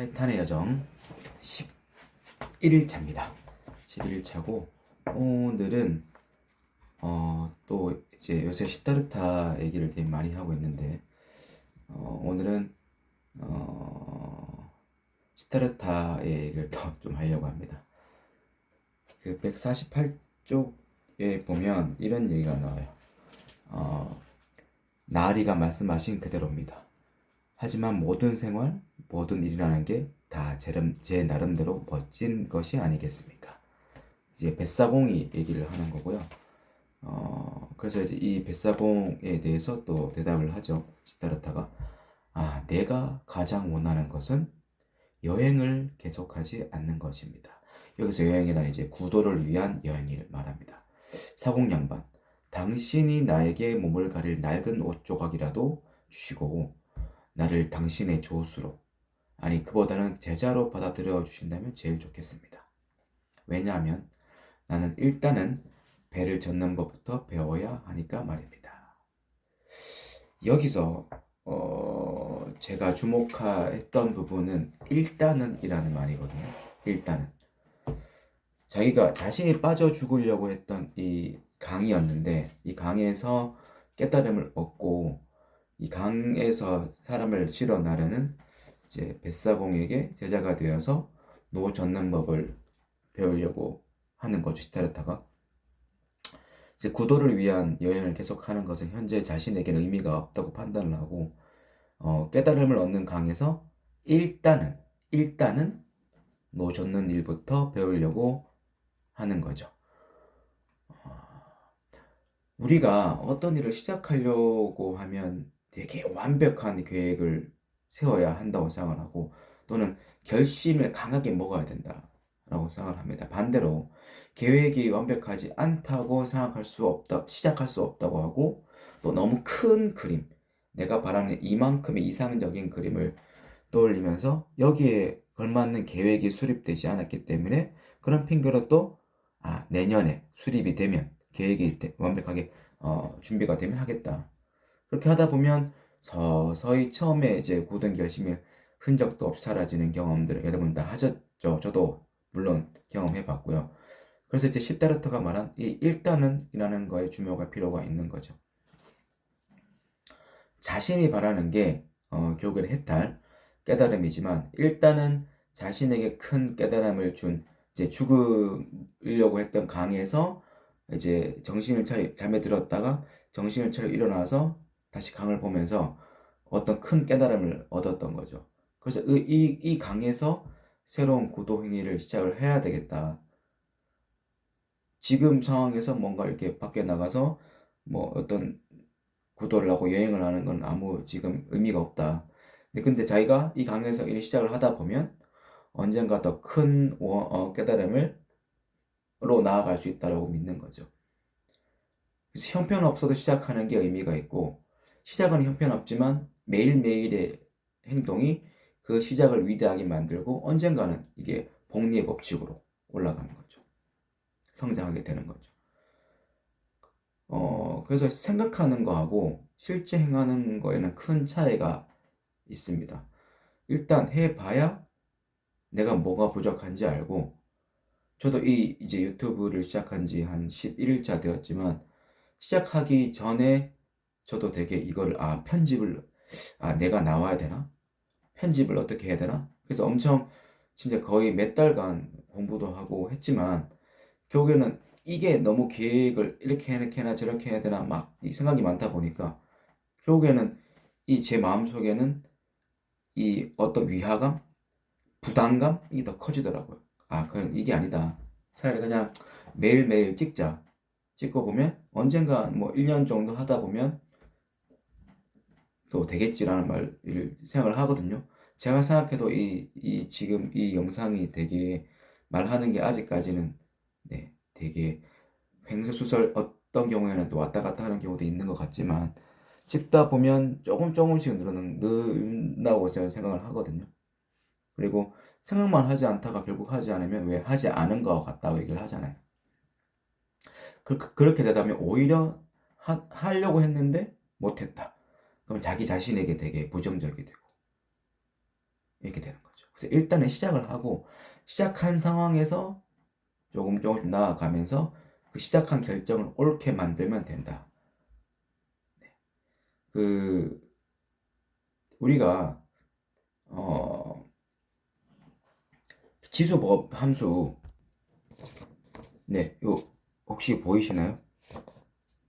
타이탄의 여정 11일차입니다. 11일차고 오늘은 또 이제 요새 시타르타 얘기를 되게 많이 하고 있는데 오늘은 시타르타의 얘기를 더 좀 하려고 합니다. 그 148쪽에 보면 이런 얘기가 나와요. 나리가 말씀하신 그대로입니다. 하지만 모든 생활, 모든 일이라는 게 다 제 나름대로 멋진 것이 아니겠습니까? 이제 뱃사공이 얘기를 하는 거고요. 그래서 이제 이 뱃사공에 대해서 또 대답을 하죠. 시타르타가. 내가 가장 원하는 것은 여행을 계속하지 않는 것입니다. 여기서 여행이란 이제 구도를 위한 여행을 말합니다. 사공양반, 당신이 나에게 몸을 가릴 낡은 옷 조각이라도 주시고 나를 당신의 조수로, 아니 그보다는 제자로 받아들여 주신다면 제일 좋겠습니다. 왜냐하면 나는 일단은 배를 젓는 법부터 배워야 하니까 말입니다. 여기서 제가 주목했던 부분은 일단은 이라는 말이거든요. 일단은 자기가 자신이 빠져 죽으려고 했던 이 강이었는데, 이 강에서 깨달음을 얻고 이 강에서 사람을 실어 나르는 이제 뱃사공에게 제자가 되어서 노 젓는 법을 배우려고 하는 거죠. 시타르타가 이제 구도를 위한 여행을 계속하는 것은 현재 자신에게는 의미가 없다고 판단을 하고 깨달음을 얻는 강에서 일단은 노 젓는 일부터 배우려고 하는 거죠. 우리가 어떤 일을 시작하려고 하면 되게 완벽한 계획을 세워야 한다고 생각을 하고, 또는 결심을 강하게 먹어야 된다라고 생각을 합니다. 반대로 계획이 완벽하지 않다고 시작할 수 없다고 하고, 또 너무 큰 그림, 내가 바라는 이만큼의 이상적인 그림을 떠올리면서 여기에 걸맞는 계획이 수립되지 않았기 때문에 그런 핑계로 또 내년에 수립이 되면, 계획이 완벽하게 준비가 되면 하겠다. 그렇게 하다 보면 서서히 처음에 이제 굳은 결심이 흔적도 없이 사라지는 경험들을 여러분 다 하셨죠. 저도 물론 경험해 봤고요. 그래서 이제 시타르타가 말한 이 일단은 이라는 거에 주목할 필요가 있는 거죠. 자신이 바라는 게 결국엔 해탈, 깨달음이지만, 일단은 자신에게 큰 깨달음을 준, 이제 죽으려고 했던 강에서 이제 잠에 들었다가 정신을 차려 일어나서 다시 강을 보면서 어떤 큰 깨달음을 얻었던 거죠. 그래서 이 강에서 새로운 구도 행위를 시작을 해야 되겠다. 지금 상황에서 뭔가 이렇게 밖에 나가서 뭐 어떤 구도를 하고 여행을 하는 건 아무 지금 의미가 없다. 근데 자기가 이 강에서 일 시작을 하다 보면 언젠가 더 큰 깨달음으로 나아갈 수 있다고 믿는 거죠. 그래서 형편없어도 시작하는 게 의미가 있고, 시작은 형편없지만 매일매일의 행동이 그 시작을 위대하게 만들고 언젠가는 이게 복리의 법칙으로 올라가는 거죠. 성장하게 되는 거죠. 그래서 생각하는 거하고 실제 행하는 거에는 큰 차이가 있습니다. 일단 해봐야 내가 뭐가 부족한지 알고, 저도 이제 유튜브를 시작한 지 한 11일차 되었지만, 시작하기 전에 저도 되게 이거를 편집을 내가 나와야 되나? 편집을 어떻게 해야 되나? 그래서 엄청 진짜 거의 몇 달간 공부도 하고 했지만, 결국에는 이게 너무 계획을 이렇게 해야 저렇게 해야 되나 막 이 생각이 많다 보니까 결국에는 이 제 마음속에는 이 어떤 위화감, 부담감이 더 커지더라고요. 이게 아니다. 차라리 그냥 매일매일 찍고 보면 언젠가 뭐 1년 정도 하다 보면 또 되겠지라는 말을 생각을 하거든요. 제가 생각해도 지금 이 영상이 되게 말하는 게 아직까지는 되게 횡설수설, 어떤 경우에는 또 왔다 갔다 하는 경우도 있는 것 같지만, 찍다 보면 조금씩 는다고 제가 생각을 하거든요. 그리고 생각만 하지 않다가 결국 하지 않으면 왜 하지 않은 것 같다고 얘기를 하잖아요. 그렇게 되다 보면 오히려 하려고 했는데 못했다. 그럼 자기 자신에게 되게 부정적이 되고, 이렇게 되는 거죠. 그래서 일단은 시작을 하고 시작한 상황에서 조금씩 나아가면서 그 시작한 결정을 옳게 만들면 된다. 그 우리가 어 지수법 함수 네, 요 혹시 보이시나요?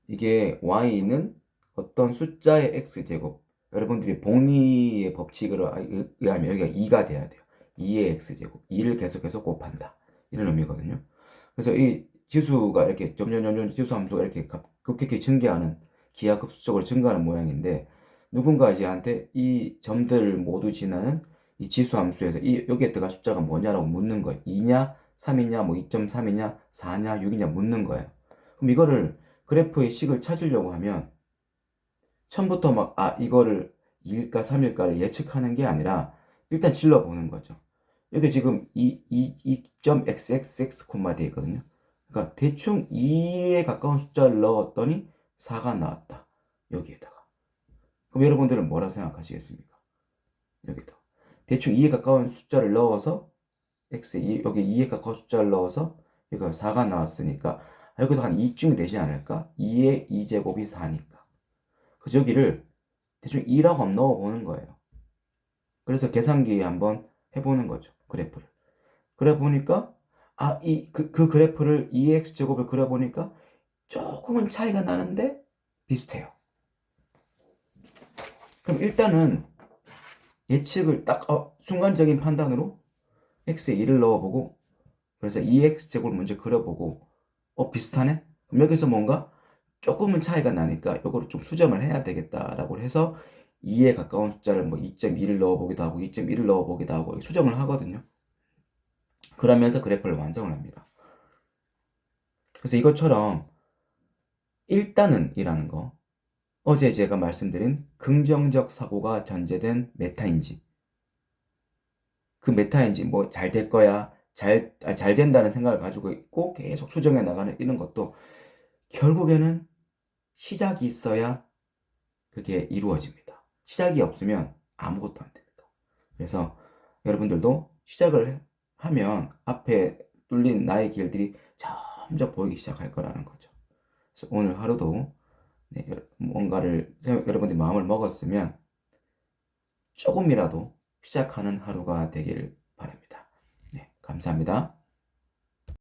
이게 y는 어떤 숫자의 x제곱 여러분들이 복리의 법칙으로 의하면 여기가 2가 돼야 돼요. 2의 x제곱 2를 계속해서 곱한다 이런 의미거든요. 그래서 이 지수가 이렇게 점점 지수 함수가 이렇게 급격히 증가하는 기하급수적으로 증가하는 모양인데 누군가 이제한테 이 점들 모두 지나는 이 지수 함수에서 이 여기에 들어간 숫자가 뭐냐라고 묻는 거예요. 2냐, 3이냐, 뭐 2.3이냐, 4냐, 6이냐 묻는 거예요. 그럼 이거를 그래프의 식을 찾으려고 하면 처음부터 막 이거를 2일까 3일까를 예측하는 게 아니라 일단 질러보는 거죠. 여기 지금 2.xxx 콤마 되어 있거든요. 그러니까 대충 2에 가까운 숫자를 넣었더니 4가 나왔다. 여기에다가. 그럼 여러분들은 뭐라 생각하시겠습니까? 여기다. 대충 2에 가까운 숫자를 넣어서 여기 2에 가까운 숫자를 넣어서 여기가 4가 나왔으니까 여기도 한 2쯤이 되지 않을까? 2의 2제곱이 4니까. 그 저기를 대충 2라고 한번 넣어보는 거예요. 그래서 계산기에 한번 해보는 거죠. 그래프를. 그래 보니까 그 그래프를 2x제곱을 그려보니까 조금은 차이가 나는데 비슷해요. 그럼 일단은 예측을 딱 순간적인 판단으로 x에 2를 넣어보고 그래서 2x제곱을 먼저 그려보고 비슷하네? 그럼 여기서 뭔가 조금은 차이가 나니까 이거를 좀 수정을 해야 되겠다라고 해서 2에 가까운 숫자를 뭐 2.2를 넣어보기도 하고 2.1을 넣어보기도 하고 수정을 하거든요. 그러면서 그래프를 완성을 합니다. 그래서 이것처럼 일단은 이라는 거 어제 제가 말씀드린 긍정적 사고가 전제된 메타인지 그 메타인지 뭐 잘 될 거야 잘 된다는 생각을 가지고 있고 계속 수정해 나가는 이런 것도 결국에는 시작이 있어야 그게 이루어집니다. 시작이 없으면 아무것도 안 됩니다. 그래서 여러분들도 시작을 하면 앞에 뚫린 나의 길들이 점점 보이기 시작할 거라는 거죠. 그래서 오늘 하루도 네, 뭔가를 여러분들이 마음을 먹었으면 조금이라도 시작하는 하루가 되길 바랍니다. 네, 감사합니다.